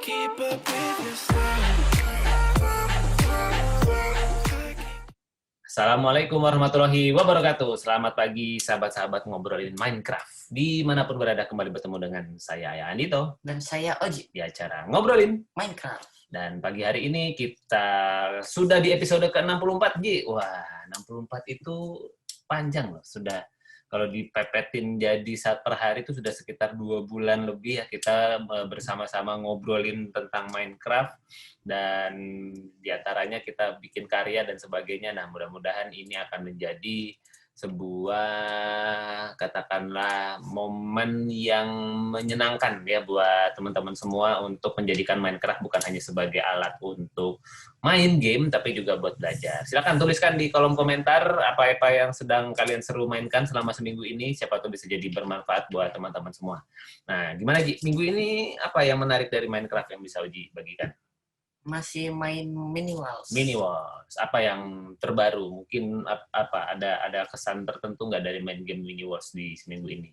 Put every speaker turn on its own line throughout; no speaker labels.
keep up with your style.
Assalamualaikum warahmatullahi wabarakatuh. Selamat pagi sahabat-sahabat ngobrolin Minecraft. Dimanapun berada, kembali bertemu dengan saya Ayah Andito
Dan saya Oji,
di acara Ngobrolin.
Minecraft.
Dan pagi hari ini kita sudah di episode ke-64, Ji. Wah, 64 itu panjang loh. Sudah kalau dipepetin jadi per hari itu sudah sekitar 2 bulan lebih ya kita bersama-sama ngobrolin tentang Minecraft. Dan diantaranya kita bikin karya dan sebagainya. Nah, mudah-mudahan ini akan menjadi sebuah katakanlah momen yang menyenangkan ya buat teman-teman semua untuk menjadikan Minecraft bukan hanya sebagai alat untuk main game tapi juga buat belajar. Silakan tuliskan di kolom komentar apa-apa yang sedang kalian seru mainkan selama seminggu ini, siapa tahu bisa jadi bermanfaat buat teman-teman semua. Nah, gimana Ji? Minggu ini apa yang menarik dari Minecraft yang bisa Uji bagikan?
Masih main Mini Walls.
Mini Wars, apa yang terbaru? Mungkin apa ada kesan tertentu nggak dari main game Mini Wars di seminggu ini?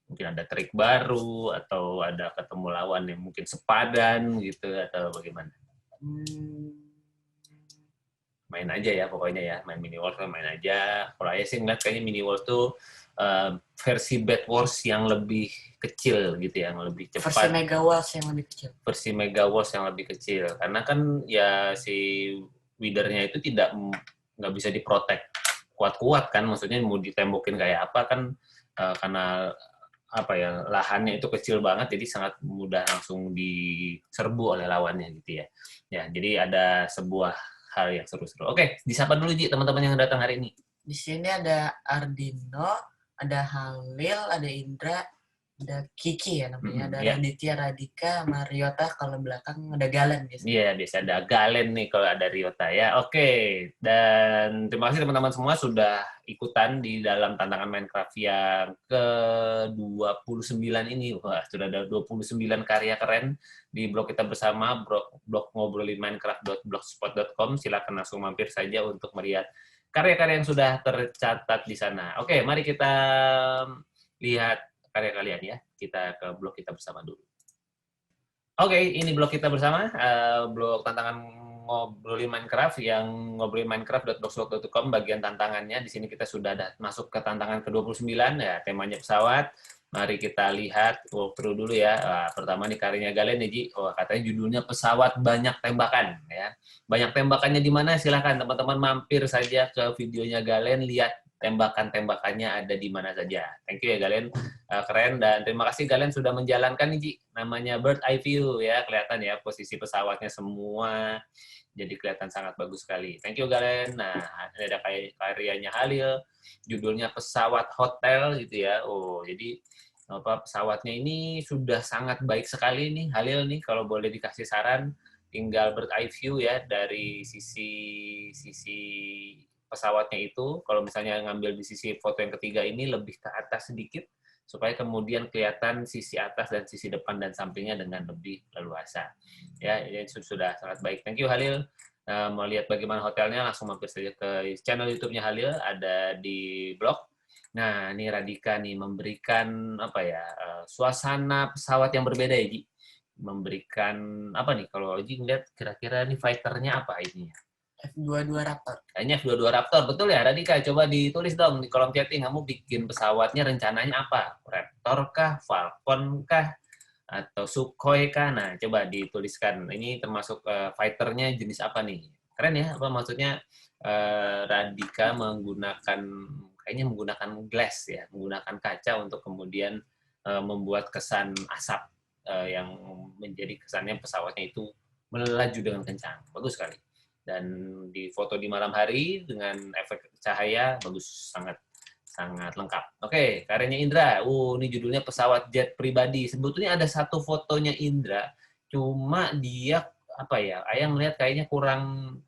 Mungkin ada trik baru atau ada ketemu lawan yang mungkin sepadan gitu atau bagaimana? Main aja ya pokoknya ya, main Mini Wars main aja. Kalau saya sih ngeliat kayaknya Mini Wars tuh versi Bed Wars yang lebih kecil gitu ya, yang lebih cepat.
Versi Mega Walls yang lebih kecil.
Versi Mega Wars yang lebih kecil. Karena kan ya si Wither-nya itu nggak bisa diprotek kuat-kuat kan, maksudnya mau ditembokin kayak apa kan karena apa ya lahannya itu kecil banget jadi sangat mudah langsung diserbu oleh lawannya gitu ya. Ya, jadi ada sebuah hal yang seru-seru. Oke, disapa dulu Ji teman-teman yang datang hari ini.
Di sini ada Ardino, ada Halil, ada Indra, ada Kiki ya namanya, ada
ya.
Raditya, Radika, sama Ryota, kalau belakang ada Galen biasanya.
Iya, biasa ada Galen nih kalau ada Ryota ya. Oke, dan terima kasih teman-teman semua sudah ikutan di dalam tantangan Minecraft yang ke-29 ini. Wah, sudah ada 29 karya keren di blog kita bersama, blog ngobrolin minecraft.blogspot.com. Silakan langsung mampir saja untuk melihat karya-karya yang sudah tercatat di sana. Oke, mari kita lihat karya kalian ya. Kita ke blog kita bersama dulu. Oke, ini blog kita bersama, blog tantangan ngobrolin Minecraft yang ngobrolin minecraft.blogspot.com bagian tantangannya. Di sini kita sudah masuk ke tantangan ke-29 ya, temanya pesawat. Mari kita lihat walkthrough dulu ya. Pertama nih karyanya Galen nih Ji. Katanya judulnya pesawat banyak tembakan ya. Banyak tembakannya di mana? Silahkan teman-teman mampir saja ke videonya Galen, lihat tembakan-tembakannya ada di mana saja. Thank you ya Galen, keren dan terima kasih Galen sudah menjalankan nih Ji, namanya bird eye view ya, kelihatan ya posisi pesawatnya semua, jadi kelihatan sangat bagus sekali. Thank you Galen. Nah, ini ada karyanya Halil, judulnya pesawat hotel gitu ya. Jadi pesawatnya ini sudah sangat baik sekali nih Halil nih, kalau boleh dikasih saran, tinggal bird eye view ya dari sisi pesawatnya itu, kalau misalnya ngambil di sisi foto yang ketiga ini lebih ke atas sedikit, supaya kemudian kelihatan sisi atas dan sisi depan dan sampingnya dengan lebih leluasa. Ya, ini sudah sangat baik. Thank you Halil. Mau lihat bagaimana hotelnya, langsung mampir saja ke channel YouTube-nya Halil, ada di blog. Nah, ini Radika nih memberikan apa ya suasana pesawat yang berbeda ya, Ji. Memberikan apa nih kalau Ji ngeliat kira-kira nih fighter-nya apa ini ya?
F-22 Raptor.
Kayaknya F-22 Raptor, betul ya Radika? Coba ditulis dong di kolom chatting, kamu bikin pesawatnya rencananya apa? Raptor kah? Falcon kah? Atau Sukhoi kah? Nah, coba dituliskan. Ini termasuk fighter-nya jenis apa nih? Keren ya, apa maksudnya Radika kayaknya menggunakan glass ya, menggunakan kaca untuk kemudian membuat kesan asap yang menjadi kesannya pesawatnya itu melaju dengan kencang. Bagus sekali. Dan di foto di malam hari dengan efek cahaya bagus, sangat lengkap. Oke, karyanya Indra. Ini judulnya pesawat jet pribadi. Sebetulnya ada satu fotonya Indra, cuma dia apa ya? Ayah melihat kayaknya kurang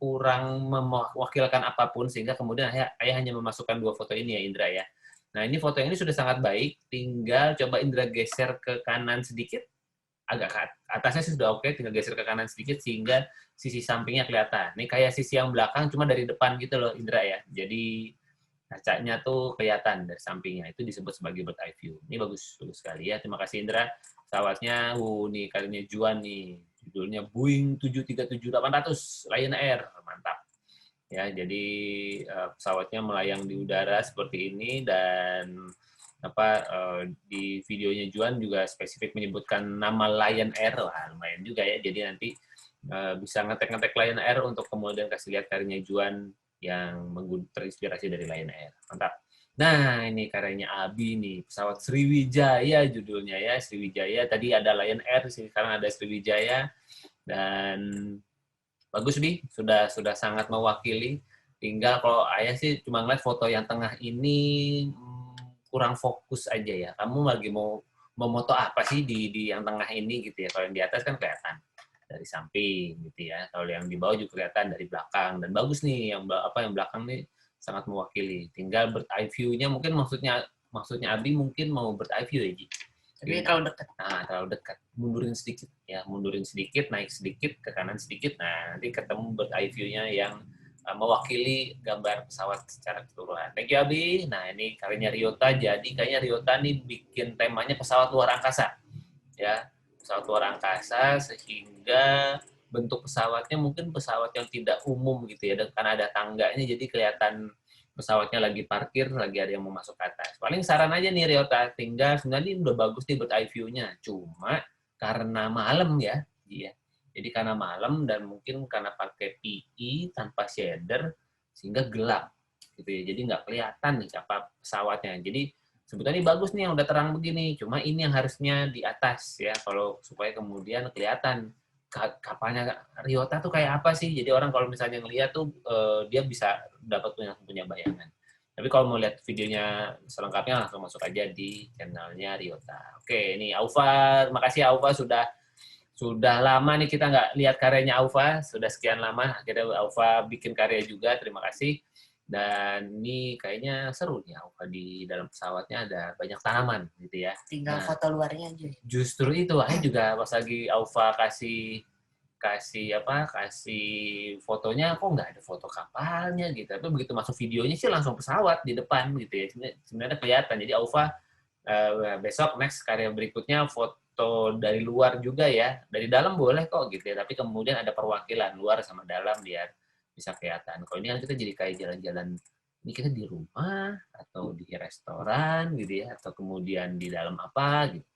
mewakilkan apapun sehingga kemudian ayah hanya memasukkan 2 foto ini ya Indra ya. Nah, ini foto ini sudah sangat baik, tinggal coba Indra geser ke kanan sedikit. Agak ke atasnya sih sudah oke, tinggal geser ke kanan sedikit sehingga sisi sampingnya kelihatan. Ini kayak sisi yang belakang cuma dari depan gitu loh Indra ya. Jadi kacanya tuh kelihatan dari sampingnya. Itu disebut sebagai bird eye view. Ini bagus sekali ya. Terima kasih Indra. Pesawatnya nih karyanya Juan nih. Judulnya Boeing 737-800 Lion Air, mantap. Ya, jadi pesawatnya melayang di udara seperti ini dan di videonya Juan juga spesifik menyebutkan nama Lion Air, wah lumayan juga ya. Jadi nanti bisa ngetek-ngetek Lion Air untuk kemudian kasih lihat karyanya Juan yang terinspirasi dari Lion Air. Mantap. Nah, ini karyanya Abi nih, pesawat Sriwijaya judulnya ya, Sriwijaya. Tadi ada Lion Air, sekarang ada Sriwijaya dan bagus Bi, sudah sangat mewakili. Tinggal kalau ayah sih cuma ngeliat foto yang tengah ini kurang fokus aja ya. Kamu lagi mau moto apa sih di yang tengah ini gitu ya? Kalau yang di atas kan kelihatan dari samping gitu ya. Kalau yang di bawah juga kelihatan dari belakang dan bagus nih yang belakang nih sangat mewakili. Tinggal bird eye view-nya mungkin maksudnya Abi mungkin mau bird eye view ya, Ji.
Tapi terlalu dekat.
Nah, terlalu dekat. Mundurin sedikit, naik sedikit, ke kanan sedikit. Nah, nanti ketemu bird eye view-nya yang mewakili gambar pesawat secara keseluruhan. Thank you, Abi. Nah, ini karyanya Ryota. Jadi, kayaknya Ryota nih bikin temanya pesawat luar angkasa. Ya, pesawat luar angkasa sehingga bentuk pesawatnya mungkin pesawat yang tidak umum gitu ya. Karena ada tangganya, jadi kelihatan pesawatnya lagi parkir, lagi ada yang mau masuk ke atas. Paling saran aja nih Ryota, tinggal sebenarnya udah bagus nih bird eye view-nya. Cuma karena malam ya, jadi karena malam dan mungkin karena pakai PE tanpa shader sehingga gelap gitu ya. Jadi nggak kelihatan nih apa pesawatnya. Jadi sebetulnya ini bagus nih yang udah terang begini. Cuma ini yang harusnya di atas ya kalau supaya kemudian kelihatan kapalnya Ryota tuh kayak apa sih. Jadi orang kalau misalnya ngeliat tuh dia bisa dapat punya bayangan. Tapi kalau mau lihat videonya selengkapnya langsung masuk aja di channelnya Ryota. Oke, ini Aufa, makasih Aufa sudah lama nih kita nggak lihat karyanya Aufa, sudah sekian lama, akhirnya Aufa bikin karya juga, terima kasih. Dan ini kayaknya seru nih Aufa di dalam pesawatnya ada banyak tanaman gitu ya.
Tinggal foto luarnya aja.
Justru itu, saya juga pas lagi Aufa kasih fotonya kok nggak ada foto kapalnya gitu. Tapi begitu masuk videonya sih langsung pesawat di depan gitu ya. Sebenarnya kelihatan. Jadi Aufa besok next karya berikutnya foto dari luar juga ya, dari dalam boleh kok gitu ya, tapi kemudian ada perwakilan luar sama dalam biar bisa kelihatan. Kalau ini kan kita jadi kayak jalan-jalan, ini kita di rumah atau di restoran gitu ya, atau kemudian di dalam apa gitu.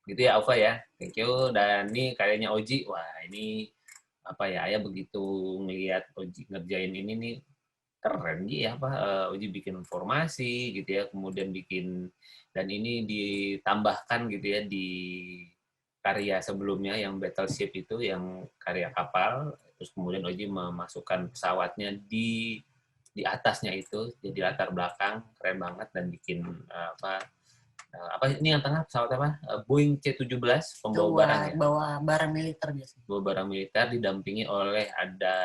Gitu ya Aufa ya, thank you. Dan ini karyanya Oji, wah ini apa ya, ayah begitu ngelihat Oji ngerjain ini nih keren ya Oji bikin informasi gitu ya, kemudian bikin dan ini ditambahkan gitu ya di karya sebelumnya yang Battleship itu yang karya kapal, terus kemudian Oji memasukkan pesawatnya di atasnya itu jadi latar belakang keren banget dan bikin apa ini yang tengah pesawat apa Boeing C-17 pembawa barang ya,
bawa barang militer biasanya.
Bawa barang militer didampingi oleh ada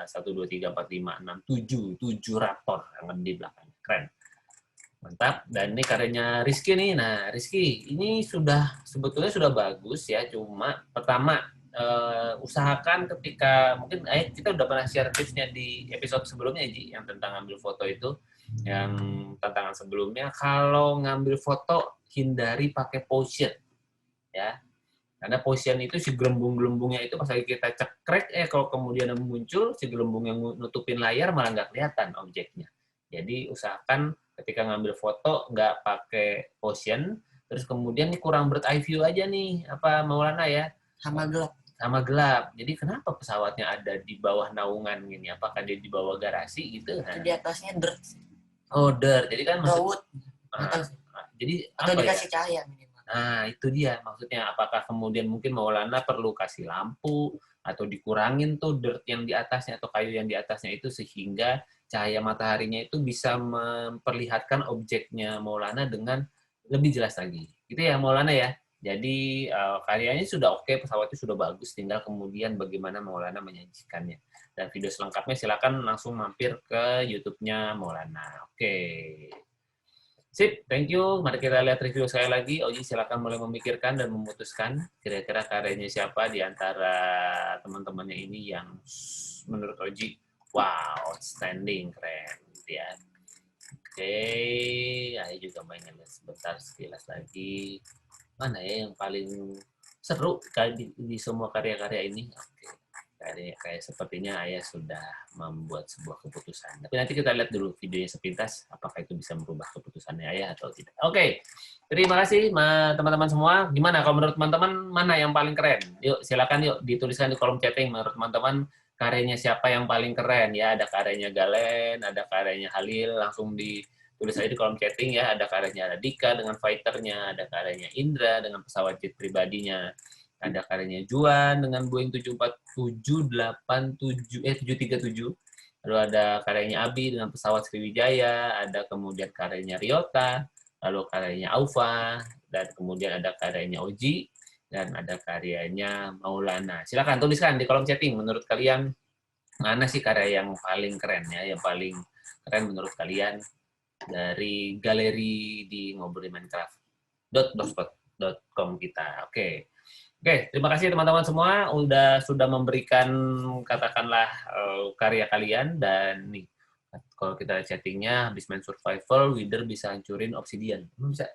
1, 2, 3, 4, 5, 6, 7 Raptor yang di belakangnya. Keren. Mantap. Dan ini karyanya Rizky nih. Nah, Rizky, ini sebetulnya sudah bagus ya. Cuma pertama, usahakan ketika, mungkin kita udah pernah share tipsnya di episode sebelumnya, Ji, yang tentang ngambil foto itu. Yang tantangan sebelumnya, kalau ngambil foto, hindari pakai position. Ya, karena position itu si gelembung-gelembungnya itu pas lagi kita cekrek, kalau kemudian muncul si gelembung yang nutupin layar malah nggak kelihatan objeknya. Jadi usahakan ketika ngambil foto nggak pakai position, terus kemudian ini kurang bird eye view aja nih, Maulana ya.
Sama gelap.
Sama gelap. Jadi kenapa pesawatnya ada di bawah naungan gini? Apakah dia di bawah garasi gitu?
Di atasnya dirt.
Oh, dirt. Jadi kan
maksud
jadi
atau dikasih cahaya minimal.
Nah, itu dia maksudnya. Apakah kemudian mungkin Maulana perlu kasih lampu atau dikurangin tuh dirt yang di atasnya atau kayu yang di atasnya itu sehingga cahaya mataharinya itu bisa memperlihatkan objeknya Maulana dengan lebih jelas lagi. Gitu ya Maulana ya. Jadi karyanya sudah oke, pesawatnya sudah bagus, tinggal kemudian bagaimana Maulana menyajikannya. Dan video selengkapnya silakan langsung mampir ke YouTube-nya Maulana. Oke. Sip, thank you. Mari kita lihat review saya lagi. Oji, silakan mulai memikirkan dan memutuskan kira-kira karyanya siapa di antara teman-temannya ini yang menurut Oji, wow, outstanding, keren. Gitu ya. Oke, saya juga main lihat sebentar sekilas lagi. Mana ya yang paling seru di semua karya-karya ini. Oke. Kayak sepertinya ayah sudah membuat sebuah keputusan. Tapi nanti kita lihat dulu videonya sepintas, apakah itu bisa merubah keputusannya ayah atau tidak. Oke, terima kasih teman-teman semua. Gimana kalau menurut teman-teman mana yang paling keren? Yuk silakan yuk dituliskan di kolom chatting menurut teman-teman karyanya siapa yang paling keren ya. Ada karyanya Galen, ada karyanya Halil, langsung ditulis aja di kolom chatting ya. Ada karyanya Dika dengan fighternya, ada karyanya Indra dengan pesawat jet pribadinya. Ada karyanya Juan dengan Boeing 737 lalu ada karyanya Abi dengan pesawat Sriwijaya, ada kemudian karyanya Ryota, lalu karyanya Aufa, dan kemudian ada karyanya Oji, dan ada karyanya Maulana. Silakan tuliskan di kolom chatting menurut kalian mana sih karya yang paling keren ya, yang paling keren menurut kalian dari galeri di ngobrolin Minecraft.blogspot.com kita. Oke. Oke, terima kasih teman-teman semua sudah memberikan katakanlah karya kalian dan nih kalau kita chattingnya habis main survival, Wither bisa hancurin obsidian. Memang bisa?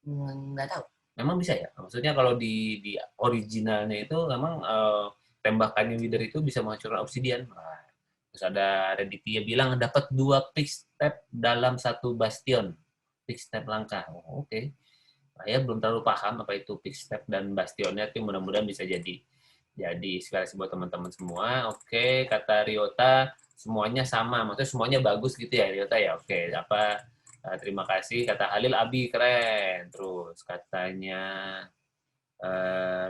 Nggak tahu.
Memang bisa ya? Maksudnya kalau di originalnya itu memang tembakannya Wither itu bisa menghancurkan obsidian. Nah, terus ada Raditya bilang dapat 2 pick step dalam 1 bastion. Pick step langkah. Oh, oke. Saya belum terlalu paham apa itu pick step dan bastionnya, tapi mudah-mudahan bisa jadi inspirasi buat teman-teman semua. Oke, kata Ryota semuanya sama, maksudnya semuanya bagus gitu ya Ryota ya. Oke, terima kasih kata Halil Abi keren. Terus katanya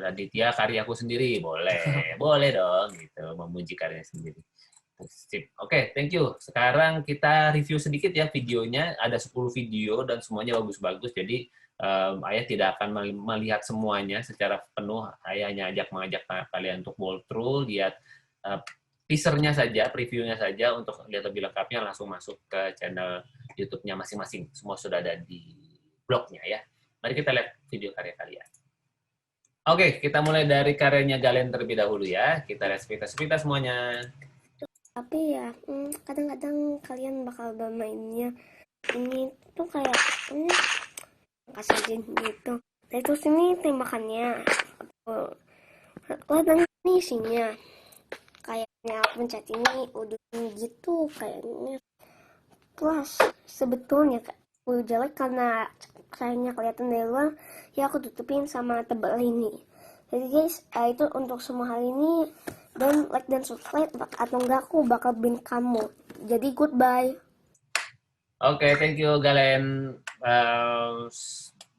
Raditya karyaku sendiri boleh, boleh dong gitu memuji karyanya sendiri. Sip. Oke, thank you. Sekarang kita review sedikit ya videonya. Ada 10 video dan semuanya bagus-bagus. Jadi ayah tidak akan melihat semuanya secara penuh. Ayah hanya mengajak kalian untuk walkthrough, lihat teasernya saja, previewnya saja. Untuk lihat lebih lengkapnya langsung masuk ke channel YouTube-nya masing-masing. Semua sudah ada di blognya ya. Mari kita lihat video karya kalian. Oke, kita mulai dari karyanya Galen terlebih dahulu ya. Kita lihat sepintas-sepintas semuanya.
Tapi ya kadang-kadang kalian bakal bermainnya ini tuh kayak ini kasih gitu. Nah terus ini tembakannya kadang ini isinya kayaknya pencet ini udah gitu kayaknya. Terus sebetulnya udah jelek karena kayaknya kelihatan dari luar, ya aku tutupin sama tebal ini. Jadi guys, itu untuk semua hal ini. Dan like dan subscribe atau enggak aku bakal bin kamu. Jadi goodbye.
Oke, thank you Galen.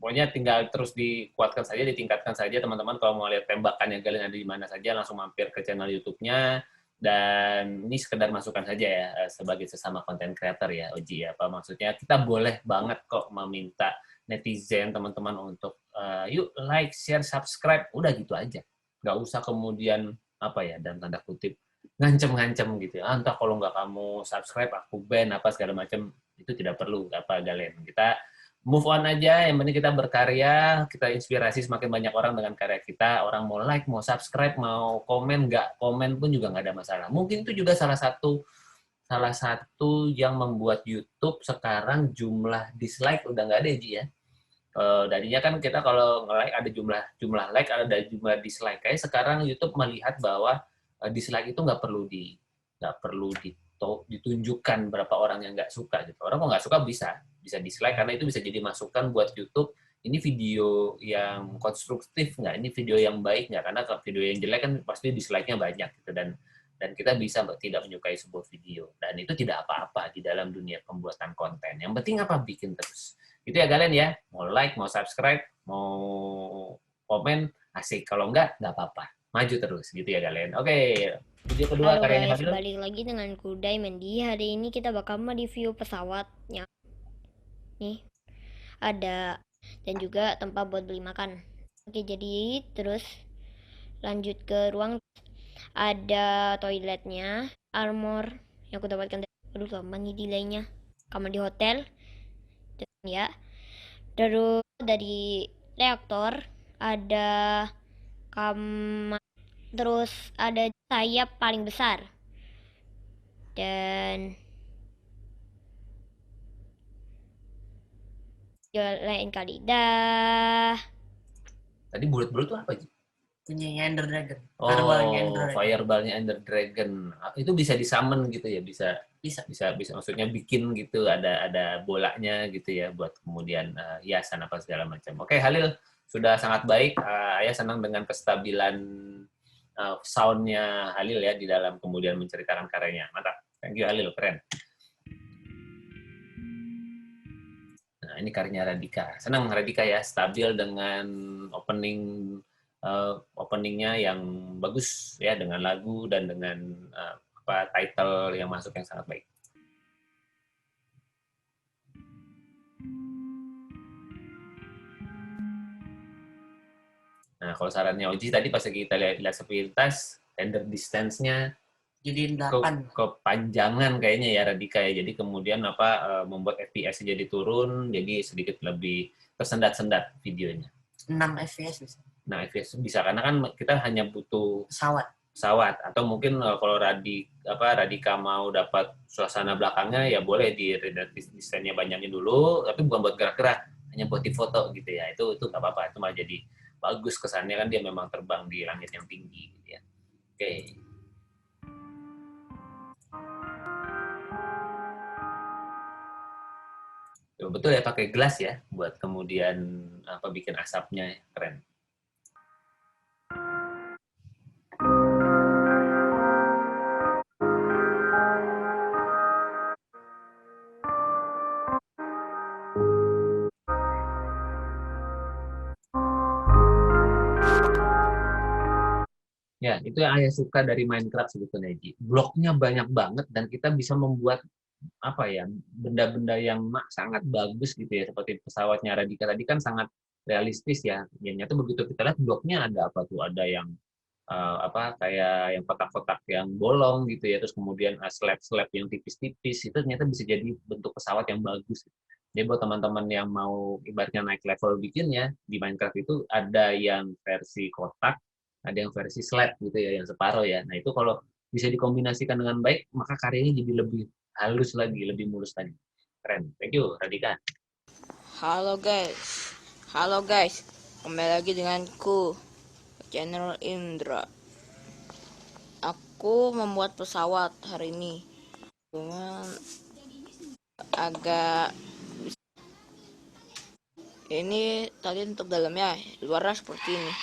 Pokoknya tinggal terus dikuatkan saja, ditingkatkan saja teman-teman. Kalau mau lihat tembakannya Galen ada di mana saja, langsung mampir ke channel YouTube-nya. Dan ini sekedar masukan saja ya, sebagai sesama konten creator ya, Oji. Apa maksudnya, kita boleh banget kok meminta netizen teman-teman untuk yuk like, share, subscribe. Udah gitu aja. Nggak usah kemudian apa ya, dalam tanda kutip ngancem-ngancem gitu ya. Entah kalau nggak kamu subscribe aku ban apa segala macam, itu tidak perlu apa Galen. Kita move on aja, yang penting kita berkarya, kita inspirasi semakin banyak orang dengan karya kita. Orang mau like, mau subscribe, mau komen, nggak komen pun juga nggak ada masalah. Mungkin itu juga salah satu yang membuat YouTube sekarang jumlah dislike udah nggak ada Ji ya. Tadinya kan kita kalau nge-like ada jumlah like, ada jumlah dislike. Kayak sekarang YouTube melihat bahwa dislike itu nggak perlu ditunjukkan berapa orang yang nggak suka gitu. Orang kalau nggak suka bisa dislike karena itu bisa jadi masukan buat YouTube. Ini video yang konstruktif nggak? Ini video yang baik nggak? Karena kalau video yang jelek kan pasti dislike-nya banyak gitu dan kita bisa tidak menyukai sebuah video dan itu tidak apa-apa di dalam dunia pembuatan konten. Yang penting apa bikin terus. Gitu ya Galen ya. Mau like, mau subscribe, mau komen, asik. Kalau nggak apa-apa. Maju terus gitu ya Galen. Oke. Video kedua
Halo
karyanya
guys,
Fadil.
balik lagi dengan Kudai Mendi. Hari ini kita bakal mereview pesawatnya. Nih, ada dan juga tempat buat beli makan. Oke, jadi terus lanjut ke ruang. Ada toiletnya, armor yang aku dapatkan dari, aduh lama nih delaynya, kamar di hotel dan ya. Terus dari reaktor ada kamar, terus ada sayap paling besar dan lain kali dah.
Tadi bulat-bulat tuh apa sih?
punyanya Ender Dragon. Fireball-nya Ender
Oh,
Dragon.
fireball-nya Ender Dragon. Itu bisa disummon gitu ya, bisa
Bisa.
maksudnya bikin gitu ada bolanya gitu ya buat kemudian hiasan apa segala macam. Oke, Halil sudah sangat baik. Ayah senang dengan kestabilan sound-nya Halil ya di dalam kemudian menceritakan karyanya. Mantap. Thank you Halil, keren. Nah, ini karyanya Radika. Senang Radika ya, stabil dengan openingnya yang bagus ya, dengan lagu dan dengan title yang masuk yang sangat baik. Nah, kalau sarannya Oji tadi pas kita lihat sepintas, render distance-nya
Jadiin 8.
kepanjangan kayaknya ya Radika ya. Jadi kemudian membuat FPS jadi turun, jadi sedikit lebih tersendat-sendat videonya.
6 FPS bisa.
Nah, FPS bisa karena kan kita hanya butuh
Pesawat.
atau mungkin kalau Radika mau dapat suasana belakangnya ya boleh di render desainnya banyakin dulu, tapi bukan buat gerak-gerak, hanya buat di foto gitu ya. Itu nggak apa-apa, itu malah jadi bagus kesannya kan dia memang terbang di langit yang tinggi gitu ya. Oke. Betul ya pakai gelas ya buat kemudian bikin asapnya keren. Ya, itu yang Ayah suka dari Minecraft sebetulnya, Ji. Bloknya banyak banget dan kita bisa membuat benda-benda yang sangat bagus gitu ya, seperti pesawatnya Radika tadi kan sangat realistis ya. Yang nyata begitu kita lihat bloknya ada apa tuh? Ada yang kayak yang kotak-kotak yang bolong gitu ya, terus kemudian slab-slab yang tipis-tipis, itu ternyata bisa jadi bentuk pesawat yang bagus. Jadi buat teman-teman yang mau ibaratnya naik level bikinnya, di Minecraft itu ada yang versi kotak, ada yang versi slab gitu ya, yang separuh ya. Nah itu kalau bisa dikombinasikan dengan baik, maka karyanya jadi lebih halus lagi, lebih mulus lagi. Keren. Thank you, Radika.
Halo guys, kembali lagi denganku, channel Indra. Aku membuat pesawat hari ini dengan agak ini tadi untuk dalamnya, luarnya seperti ini.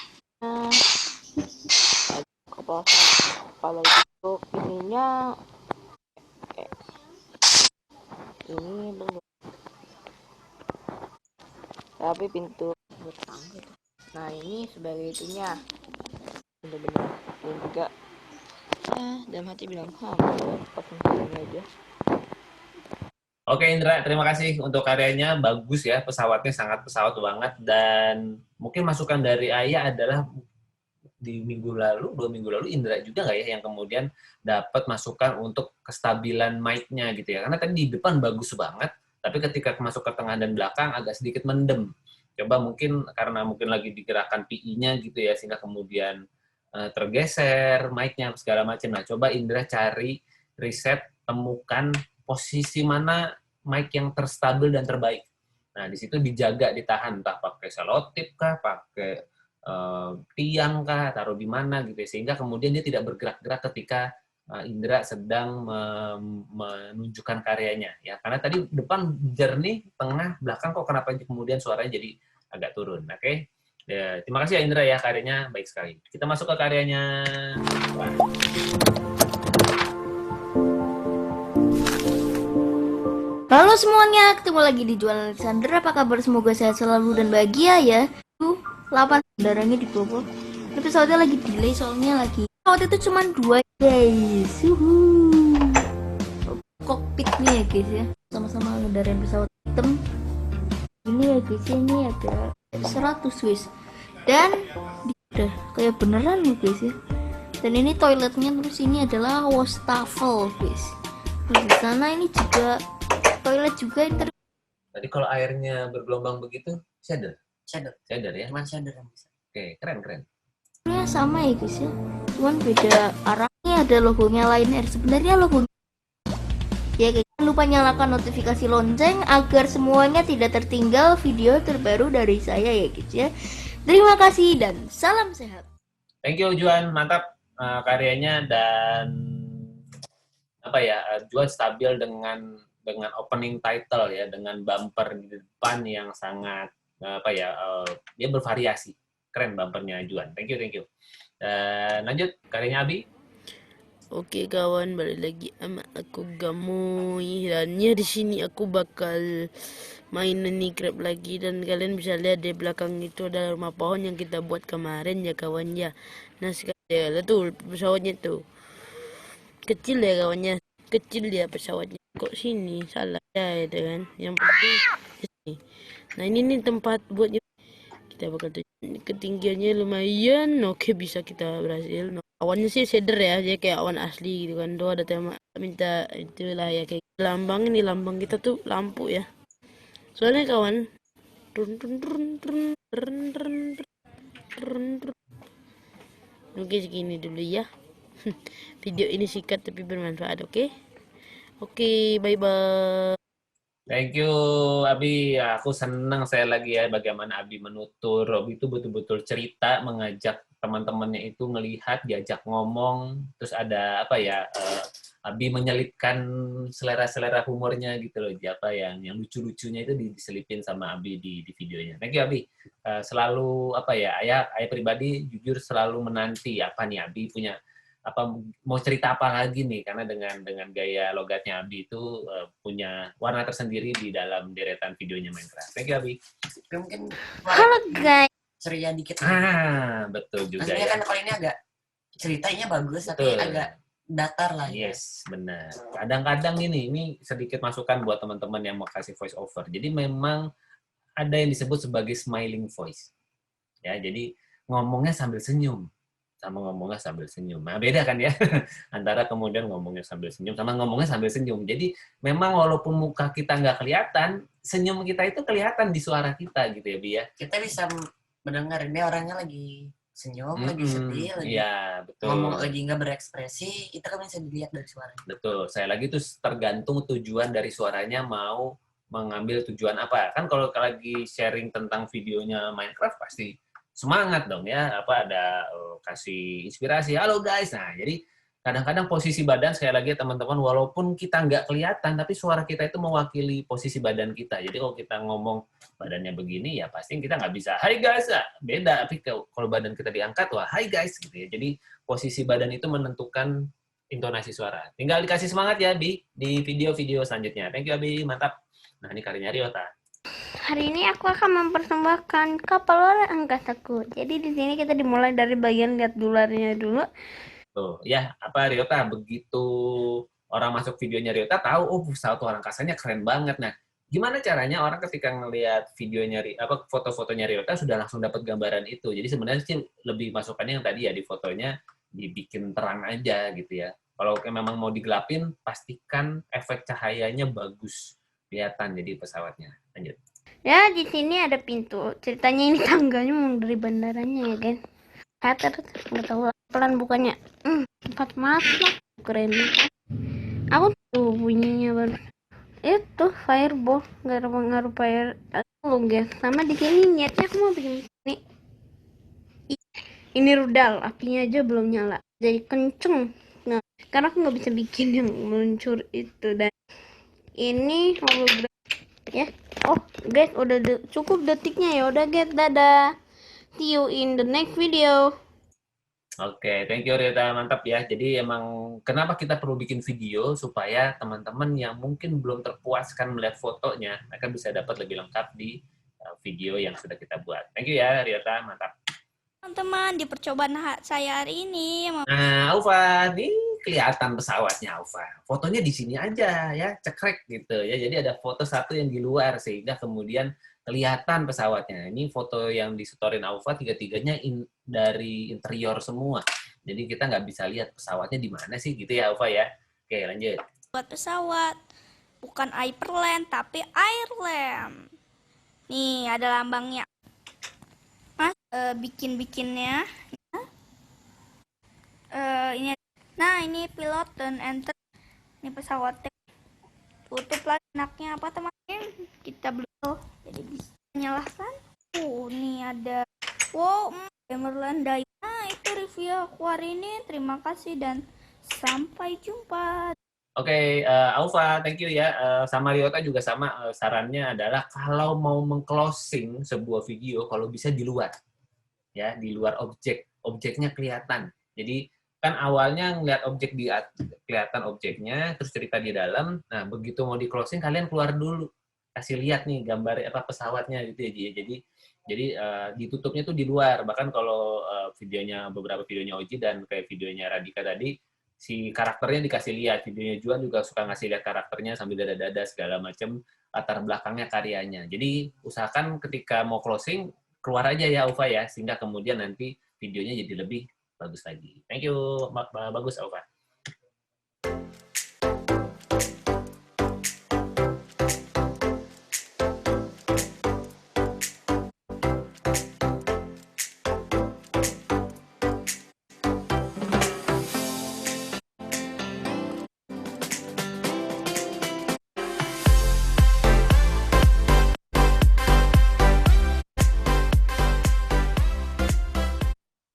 Kalau untuk ininya ini belum, tapi pintu tangga. Nah ini sebagai itunya, bener-bener ini juga dalam hati bilang pasang ini aja.
Oke Indra, terima kasih untuk karyanya, bagus ya, pesawatnya sangat pesawat banget, dan mungkin masukan dari Ayah adalah di 2 minggu lalu Indra juga nggak ya yang kemudian dapat masukan untuk kestabilan mic-nya gitu ya, karena tadi di depan bagus banget, tapi ketika masuk ke tengah dan belakang agak sedikit mendem. Coba mungkin karena lagi digerakkan PI-nya gitu ya, sehingga kemudian tergeser mic-nya segala macam. Nah, coba Indra cari riset, temukan posisi mana mic yang terstabil dan terbaik. Nah, di situ dijaga, ditahan, entah pakai selotip kah, pakai tiang kah, taruh di mana gitu ya, sehingga kemudian dia tidak bergerak-gerak ketika Indra sedang menunjukkan karyanya ya, karena tadi depan jernih, tengah, belakang kok kenapa kemudian suaranya jadi agak turun. Oke. Ya, terima kasih ya Indra ya, karyanya baik sekali. Kita masuk ke karyanya.
Halo semuanya, ketemu lagi di Jualan Alexander. Apa kabar? Semoga sehat selalu dan bahagia ya. 8 darahnya di bawah. Episode lagi delay soalnya lagi. Pesawat itu cuma 2 guys. Kokpitnya ya guys ya. Sama-sama ngendarain pesawat hitam. Ini ya guys, ini ada 100 guys. Dan udah kayak beneran nih guys ya. Dan ini toiletnya, terus ini adalah wastafel guys. Terus di sana ini juga toilet juga.
Tadi kalau airnya bergelombang begitu, shader ya.
Cuman shader yang bisa.
Oke, keren.
Sebenarnya sama ya guys ya, cuman beda arahnya, ada logonya Lion Air. Sebenarnya logonya ya guys, jangan lupa nyalakan notifikasi lonceng agar semuanya tidak tertinggal video terbaru dari saya ya guys ya. Terima kasih dan salam sehat.
Thank you Juan, mantap karyanya dan apa ya, Juan stabil dengan opening title ya, dengan bumper di depan yang sangat apa ya, dia bervariasi. Keren bumpernya Juan. Thank you. Dan lanjut karyanya Abi.
Oke kawan, balik lagi sama aku Gamoy dan ya di sini aku bakal main Minecraft lagi dan kalian bisa lihat di belakang itu ada rumah pohon yang kita buat kemarin ya kawan ya. Nah sekarang ya tuh pesawatnya tuh kecil ya kawannya, kecil ya pesawatnya. Kok sini salah ya itu kan. Yang penting sini. Nah ini nih tempat buatnya. Kita bakal ketinggiannya lumayan, oke bisa kita berhasil. Awannya sih shader ya, jadi kayak awan asli gitu kan. Doa ada tema minta itulah ya kayak lambang ini, lambang kita tuh lampu ya. Soalnya kawan, oke segini dulu ya. Video ini singkat tapi bermanfaat, oke? Oke, bye bye.
Thank you Abi. Ya, aku senang saya lagi ya bagaimana Abi menutur. Abi itu betul-betul cerita, mengajak teman-temannya itu ngelihat, diajak ngomong, terus ada apa ya, Abi menyelipkan selera-selera humornya gitu loh, apa yang lucu-lucunya itu diselipin sama Abi di videonya. Thank you Abi. Selalu apa ya, ayah pribadi jujur selalu menanti apa nih Abi punya apa mau cerita apa lagi nih, karena dengan gaya logatnya Abi itu punya warna tersendiri di dalam deretan videonya Minecraft. Thank you Abi.
Tapi mungkin
Halo guys.
ceria dikit.
Betul juga
Maksudnya
ya.
kan kalau ini agak ceritanya bagus tapi
Betul.
agak datar lah.
Yes, benar. Kadang-kadang ini sedikit masukan buat teman-teman yang mau kasih voice over. Jadi memang ada yang disebut sebagai smiling voice. Ya, jadi ngomongnya sambil senyum. Sama ngomongnya sambil senyum. Nah, beda kan ya? Antara kemudian ngomongnya sambil senyum sama ngomongnya sambil senyum. Jadi memang walaupun muka kita nggak kelihatan, senyum kita itu kelihatan di suara kita gitu ya, Bi ya.
Kita bisa mendengar ini orangnya lagi senyum, lagi sedih, lagi
Iya, betul.
ngomong, lagi nggak berekspresi, itu kan bisa dilihat dari suaranya.
Betul. Saya lagi itu tergantung tujuan dari suaranya mau mengambil tujuan apa. Kan kalau lagi sharing tentang videonya Minecraft pasti semangat dong ya, apa ada kasih inspirasi, halo guys. Nah, jadi kadang-kadang posisi badan, sekali lagi teman-teman, walaupun kita nggak kelihatan, tapi suara kita itu mewakili posisi badan kita. Jadi kalau kita ngomong badannya begini, ya pasti kita nggak bisa, hai guys, beda. Tapi kalau badan kita diangkat, wah hai guys, gitu ya. Jadi posisi badan itu menentukan intonasi suara. Tinggal dikasih semangat ya, Bi, di video-video selanjutnya. Thank you, Abi, mantap. Nah, ini karyanya Ryota.
Hari ini aku akan mempersembahkan kapal luar angkasaku. Jadi di sini kita dimulai dari bagian lihat luarnya dulu.
Tuh, ya, apa Ryota, begitu orang masuk videonya Ryota tahu, oh pesawat luar angkasanya keren banget. Nah, gimana caranya orang ketika ngelihat videonya, apa foto-fotonya Ryota sudah langsung dapat gambaran itu. Jadi sebenarnya sih lebih masukannya yang tadi ya, di fotonya dibikin terang aja gitu ya. Kalau memang mau digelapin, pastikan efek cahayanya bagus kelihatan jadi pesawatnya. Lanjut.
Ya, di sini ada pintu. Ceritanya ini tangganya mau dari bandaranya ya, guys. Nggak tahu pelan bukanya. 4 mata. Keren. Aku tuh bunyinya baru. Itu fireball, nggak ada pengaruh fire. Loh, guys. Sama di sini niatnya aku mau bikin ini. Ini rudal, apinya aja belum nyala. Jadi kenceng. Nah, karena aku nggak bisa bikin yang meluncur itu. Dan ini hologram ya. Oh guys, udah cukup detiknya ya. Udah guys, dadah. See you in the next video.
Oke, thank you Ryota, mantap ya. Jadi emang kenapa kita perlu bikin video supaya teman-teman yang mungkin belum terpuaskan melihat fotonya, mereka bisa dapat lebih lengkap di video yang sudah kita buat. Thank you ya Ryota, mantap.
Teman-teman, di percobaan saya hari ini.
Nah, Aufa, ini kelihatan pesawatnya Aufa. Fotonya di sini aja ya, cekrek gitu ya. Jadi ada foto satu yang di luar sehingga kemudian kelihatan pesawatnya. Ini foto yang disetorin Aufa, tiga-tiganya dari interior semua. Jadi kita nggak bisa lihat pesawatnya di mana sih gitu ya Aufa ya. Oke, lanjut.
Buat pesawat, bukan Hyperland tapi Airland. Nih ada lambangnya. Mas, bikin-bikinnya. Ini. Nah ini pilot dan enter. Ini pesawatnya. Tutup lagi enaknya apa teman-teman? Kita belum. Jadi bisa nyalakan. Nih ada. Wow, Emerald Dive. Nah itu review aku hari ini. Terima kasih dan sampai jumpa.
Oke, Aufa, thank you ya. Sama Ryota juga sama. Sarannya adalah kalau mau meng-closing sebuah video, kalau bisa di luar, ya, di luar objeknya kelihatan. Jadi kan awalnya ngeliat objek kelihatan objeknya, terus cerita di dalam. Nah, begitu mau di closing, kalian keluar dulu, kasih lihat nih gambar apa pesawatnya gitu ya. Jadi ditutupnya tuh di luar. Bahkan kalau beberapa videonya Oji dan kayak videonya Radika tadi, si karakternya dikasih lihat. Videonya Juan juga suka ngasih lihat karakternya sambil dada-dada segala macam, latar belakangnya karyanya. Jadi usahakan ketika mau closing keluar aja ya Aufa ya, sehingga kemudian nanti videonya jadi lebih bagus lagi. Thank you, bagus Aufa.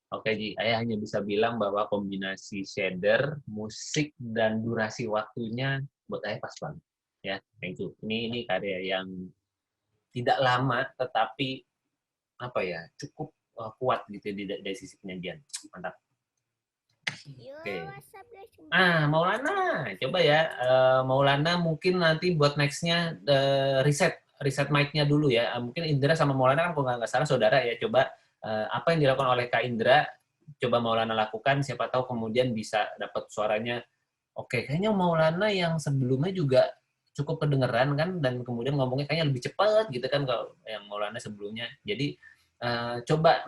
Oke, Ji. Ayah hanya bisa bilang bahwa kombinasi shader, musik, dan durasi waktunya buat Ayah pas banget. Ya, thank you. Ini karya yang tidak lama, tetapi apa ya, cukup kuat gitu dari sisi penyajian. Mantap. Oke. Maulana, coba ya. Maulana mungkin nanti buat next-nya reset mic-nya dulu ya. Mungkin Indra sama Maulana kan kalau nggak salah saudara ya. Coba apa yang dilakukan oleh Kak Indra, coba Maulana lakukan, siapa tahu kemudian bisa dapat suaranya. Oke, kayaknya Maulana yang sebelumnya juga cukup kedengeran kan, dan kemudian ngomongnya kayaknya lebih cepat gitu kan kalau yang Maulana sebelumnya. Jadi coba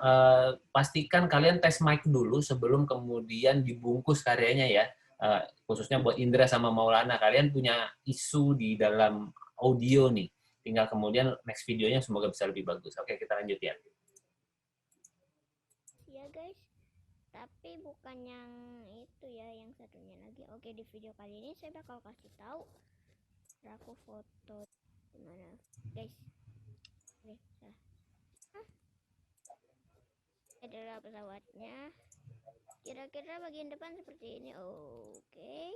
pastikan kalian tes mic dulu sebelum kemudian dibungkus karyanya ya. Khususnya buat Indra sama Maulana, kalian punya isu di dalam audio nih. Tinggal kemudian next videonya semoga bisa lebih bagus. Oke, kita lanjut ya.
Ya guys, tapi bukan yang itu ya, yang satunya lagi. Oke, di video kali ini saya bakal kasih tahu aku foto gimana guys. Oke, adalah pesawatnya, kira-kira bagian depan seperti ini. Oke.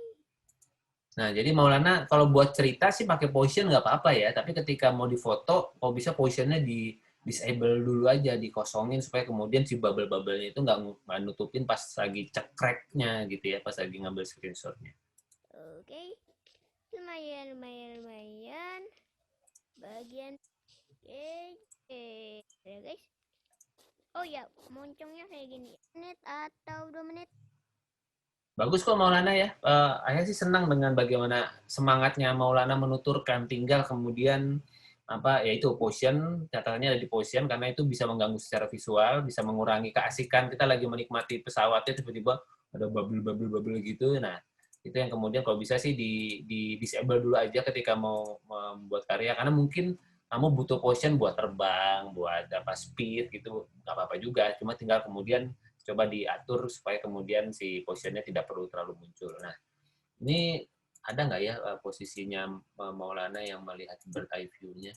Nah, jadi Maulana kalau buat cerita sih pakai position nggak apa-apa ya, tapi ketika mau difoto, kalau bisa positionnya di disable dulu aja, dikosongin supaya kemudian si bubble-bubble-nya itu nggak nutupin pas lagi cekreknya gitu ya, pas lagi ngambil screenshotnya.
Oke. Lumayan. Bagian ya guys. Oh ya, moncongnya kayak gini. Menit atau 2 menit.
Bagus kok Maulana ya. Ayah sih senang dengan bagaimana semangatnya Maulana menuturkan. Tinggal kemudian yaitu position, catatannya ada di position karena itu bisa mengganggu secara visual, bisa mengurangi keasikan kita lagi menikmati pesawatnya tiba-tiba ada bubble gitu. Nah, itu yang kemudian kalau bisa sih di disable dulu aja ketika mau membuat karya, karena mungkin kamu butuh position buat terbang, buat speed gitu, nggak apa-apa juga. Cuma tinggal kemudian coba diatur supaya kemudian si positionnya tidak perlu terlalu muncul. Nah, ini ada nggak ya posisinya Maulana yang melihat bird eye view-nya?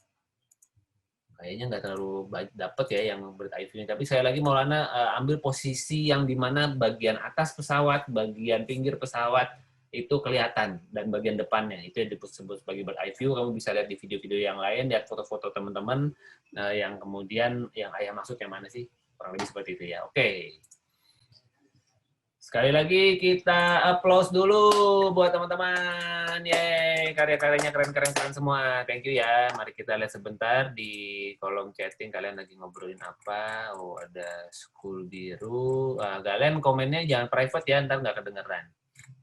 Kayaknya nggak terlalu dapet ya yang bird eye view-nya. Tapi saya lagi Maulana ambil posisi yang dimana bagian atas pesawat, bagian pinggir pesawat itu kelihatan, dan bagian depannya itu yang disebut sebagai bird eye view. Kamu bisa lihat di video-video yang lain, lihat foto-foto teman-teman yang kemudian yang ayah maksud yang mana sih? Kurang lebih seperti itu ya. Oke. Sekali lagi kita applause dulu buat teman-teman. Yeay, karya-karyanya keren-keren semua. Thank you ya. Mari kita lihat sebentar di kolom chatting kalian lagi ngobrolin apa. Oh, ada School Biru. Kalian komennya jangan private ya, ntar nggak kedengeran.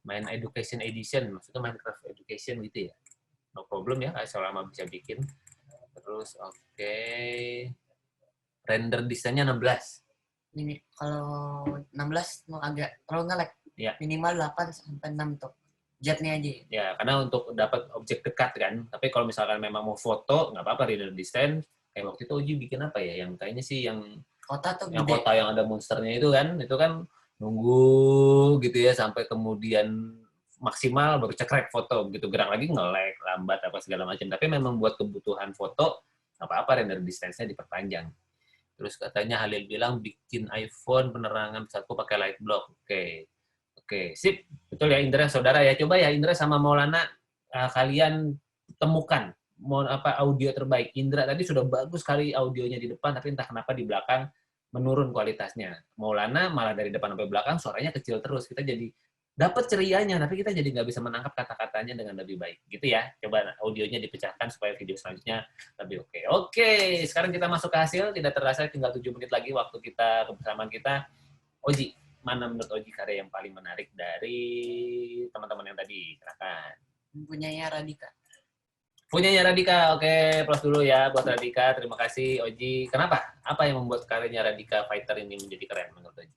Main Education Edition, maksudnya Minecraft Education gitu ya. No problem ya, selama bisa bikin. Terus oke. Render desainnya 16.
Ini kalau 16 mau agak terlalu nge-lag.
Ya.
Minimal 8 sampai 6 tuh. Jetnya aja.
Ya, karena untuk dapat objek dekat kan. Tapi kalau misalkan memang mau foto, nggak apa-apa render design. Kayak waktu itu Oji bikin apa ya? Yang kayaknya sih yang
kota tuh
yang
gede.
kota yang ada monsternya itu kan nunggu gitu ya sampai kemudian maksimal baru cekrek foto, begitu gerak lagi nge-lag, lambat apa segala macam. Tapi memang buat kebutuhan foto nggak apa-apa render distance-nya diperpanjang. Terus katanya Halil bilang bikin iPhone penerangan pesawatku pakai light block. Oke, sip. Betul ya Indra, saudara ya. Coba ya Indra sama Maulana kalian temukan audio terbaik. Indra tadi sudah bagus sekali audionya di depan, tapi entah kenapa di belakang menurun kualitasnya. Maulana malah dari depan sampai belakang suaranya kecil terus. Kita jadi dapat cerianya, tapi kita jadi nggak bisa menangkap kata-katanya dengan lebih baik. Gitu ya. Coba audionya dipecahkan supaya video selanjutnya lebih oke. Oke, sekarang kita masuk ke hasil. Tidak terasa tinggal 7 menit lagi waktu kita kebersamaan kita. Oji, mana menurut Oji karya yang paling menarik dari teman-teman yang tadi? Silakan.
Punyanya Radika.
Punyanya Radika, oke, plus dulu ya buat Radika. Terima kasih Oji. Kenapa? Apa yang membuat karyanya Radika Fighter ini menjadi keren menurut Oji?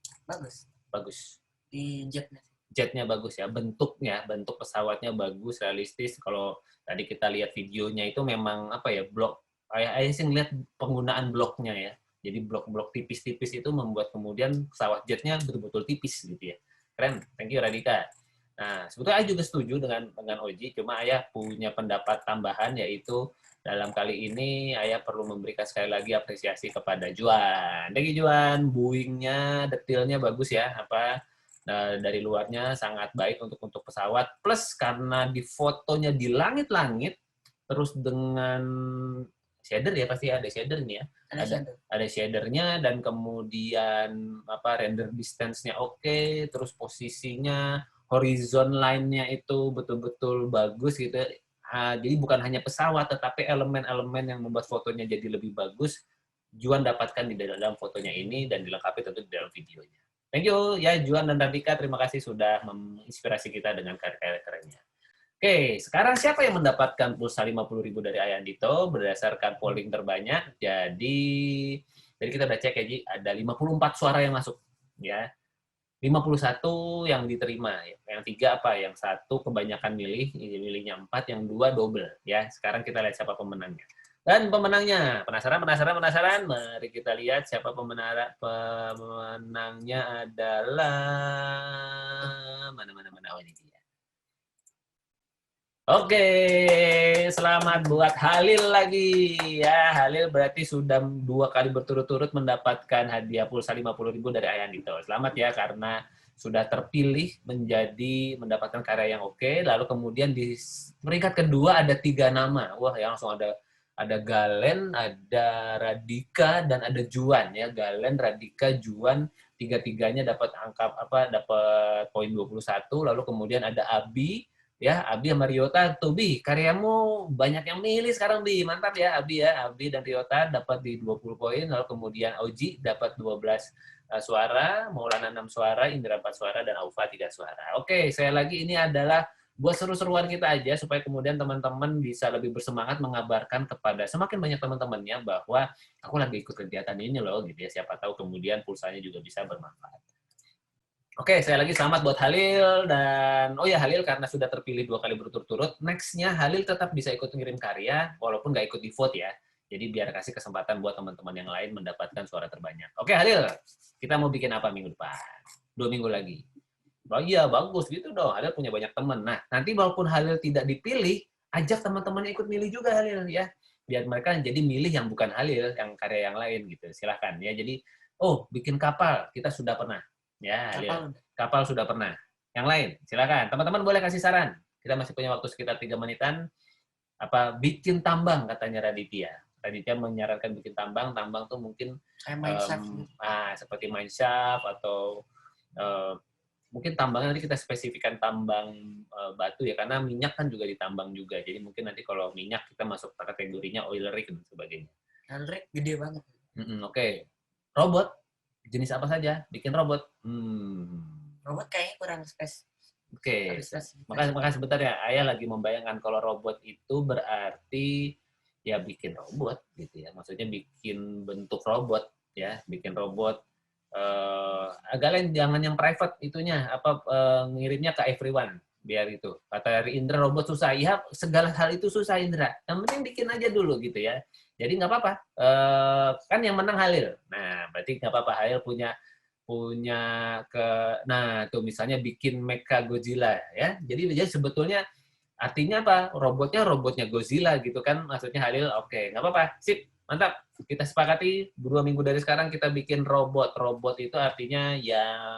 Bagus.
Di jetnya.
Jetnya bagus ya, bentuk pesawatnya bagus, realistis. Kalau tadi kita lihat videonya itu memang blok. Saya sih ngeliat penggunaan bloknya ya. Jadi blok-blok tipis-tipis itu membuat kemudian pesawat jetnya betul-betul tipis gitu ya. Keren, thank you Radika. Nah, sebetulnya Ayah juga setuju dengan Oji, cuma Ayah punya pendapat tambahan, yaitu dalam kali ini Ayah perlu memberikan sekali lagi apresiasi kepada Juan. Thank you Juan, buingnya, detailnya bagus ya, dari luarnya sangat baik untuk pesawat, plus karena di fotonya di langit-langit, terus dengan shader ya, pasti ada shader nih ya. Ada shadernya, dan kemudian render distance-nya oke, terus posisinya, horizon line-nya itu betul-betul bagus gitu. Jadi bukan hanya pesawat, tetapi elemen-elemen yang membuat fotonya jadi lebih bagus, Juan dapatkan di dalam fotonya ini, dan dilengkapi tentu di dalam videonya. Thank you ya Juan dan Radika, terima kasih sudah menginspirasi kita dengan karya kerennya. Oke, sekarang siapa yang mendapatkan pulsa 50.000 dari Ayah Andito berdasarkan polling terbanyak? Jadi kita udah cek ya, Ji, ada 54 suara yang masuk ya. 51 yang diterima. Yang 3 apa? Yang 1 kebanyakan milihnya 4, yang 2 double ya. Sekarang kita lihat siapa pemenangnya. Dan pemenangnya, penasaran? Mari kita lihat siapa pemenangnya adalah mana. Oh, ini dia. Oke, selamat buat Halil lagi ya. Halil berarti sudah 2 kali berturut-turut mendapatkan hadiah pulsa 50.000 dari Ayah Andito. Selamat ya, karena sudah terpilih mendapatkan karya yang oke. Lalu kemudian di peringkat kedua ada 3 nama. Wah, yang langsung ada Galen, ada Radika, dan ada Juan ya. Galen, Radika, Juan, 3-3-nya dapat dapat poin 21. Lalu kemudian ada Abi. Ya, Abi sama Ryota, tuh Bi, karyamu banyak yang milih sekarang Bi, mantap ya Abi ya. Abi dan Ryota dapat di 20 poin, lalu kemudian Oji dapat 12 suara, Maulana 6 suara, Indra 4 suara, dan Aufa 3 suara. Oke, saya lagi ini adalah buat seru-seruan kita aja, supaya kemudian teman-teman bisa lebih bersemangat mengabarkan kepada semakin banyak teman-temannya bahwa aku lagi ikut kegiatan ini loh, gitu ya. Siapa tahu kemudian pulsanya juga bisa bermanfaat. Oke, saya lagi selamat buat Halil, dan Halil karena sudah terpilih 2 kali berturut-turut, next-nya Halil tetap bisa ikut ngirim karya, walaupun nggak ikut di vote ya. Jadi biar kasih kesempatan buat teman-teman yang lain mendapatkan suara terbanyak. Oke Halil, kita mau bikin apa minggu depan? 2 minggu lagi. Oh iya, bagus gitu dong, Halil punya banyak teman. Nah, nanti walaupun Halil tidak dipilih, ajak teman-temannya ikut milih juga Halil ya. Biar mereka jadi milih yang bukan Halil, yang karya yang lain gitu. Silahkan ya. Jadi, bikin kapal, kita sudah pernah. Ya, kapal sudah pernah. Yang lain, silakan. Teman-teman boleh kasih saran. Kita masih punya waktu sekitar 3 menitan. Bikin tambang katanya Raditya. Raditya menyarankan bikin tambang. Tambang tuh mungkin seperti mineshaft atau mungkin tambangnya nanti kita spesifikkan tambang batu ya, karena minyak kan juga ditambang juga. Jadi mungkin nanti kalau minyak kita masuk kategorinya oil rig dan sebagainya.
Oil rig gede banget.
Oke. Robot jenis apa saja? Bikin robot.
Robot kayaknya kurang
Oke. Makanya sebentar ya. Ayah lagi membayangkan kalau robot itu berarti ya bikin robot gitu ya. Maksudnya bikin bentuk robot ya. Bikin robot. Agak lain, jangan yang private itunya. Ngirimnya ke everyone. Biar itu. Kata Indra robot susah. Ya segala hal itu susah Indra. Yang penting bikin aja dulu gitu ya. Jadi nggak apa-apa, kan yang menang Halil. Nah, berarti nggak apa-apa, Halil punya tuh misalnya bikin Mecha Godzilla ya. Jadi sebetulnya artinya apa? Robotnya Godzilla gitu kan, maksudnya Halil. Oke, nggak apa-apa, sip. Mantap. Kita sepakati 2 minggu dari sekarang kita bikin robot. Robot itu artinya ya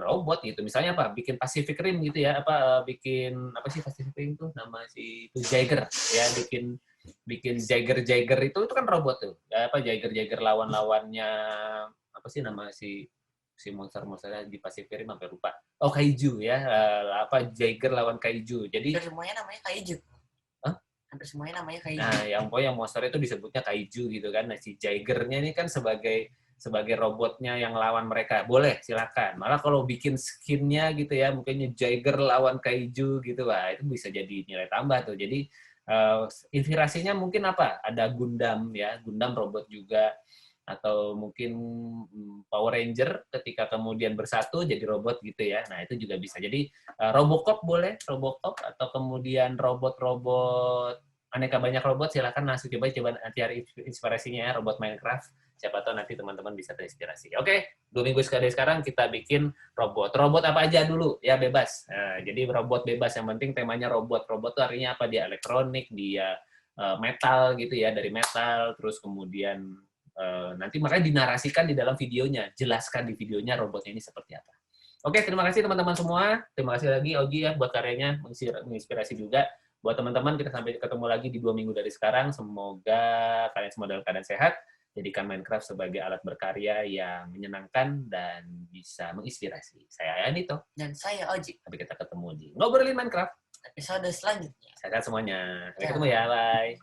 robot gitu. Misalnya apa? Bikin Pacific Rim gitu ya. Bikin apa sih Pacific Rim tuh? Nama si itu Jagger ya, bikin Jagger itu kan robot tuh. Ya, Jagger lawan-lawannya apa sih nama si monster-monsternya di Pacific Rim sampai lupa. Oh, kaiju ya. Jagger lawan kaiju. Jadi
Semuanya namanya kaiju.
Hah?
Hampir semuanya namanya kaiju.
Nah, yang monster itu disebutnya kaiju gitu kan. Nah, si Jaggernya ini kan sebagai robotnya yang lawan mereka. Boleh, silakan. Malah kalau bikin skinnya gitu ya, mungkinnya Jagger lawan kaiju gitu, wah itu bisa jadi nilai tambah tuh. Jadi inspirasinya mungkin apa? Ada Gundam ya, Gundam robot juga. Atau mungkin Power Ranger ketika kemudian bersatu jadi robot gitu ya. Nah, itu juga bisa. Jadi Robocop boleh, Robocop, atau kemudian robot-robot, aneka banyak robot, silakan langsung coba cari inspirasinya ya, robot Minecraft. Siapa tahu nanti teman-teman bisa terinspirasi. Oke, 2 minggu sekali sekarang kita bikin robot. Robot apa aja dulu? Ya bebas. Nah, jadi robot bebas, yang penting temanya robot. Robot itu artinya apa? Dia elektronik, dia metal gitu ya, dari metal, terus kemudian nanti makanya dinarasikan di dalam videonya, jelaskan di videonya robotnya ini seperti apa. Oke, terima kasih teman-teman semua. Terima kasih lagi Ogi ya buat karyanya, menginspirasi juga. Buat teman-teman, kita sampai ketemu lagi di 2 minggu dari sekarang. Semoga kalian semua dalam keadaan sehat. Jadikan Minecraft sebagai alat berkarya yang menyenangkan dan bisa menginspirasi. Saya Ayanito.
Dan saya Oji.
Sampai kita ketemu di Ngobrolin Minecraft
Episode selanjutnya.
sehat semuanya. Sampai
Ya.
ketemu ya, bye.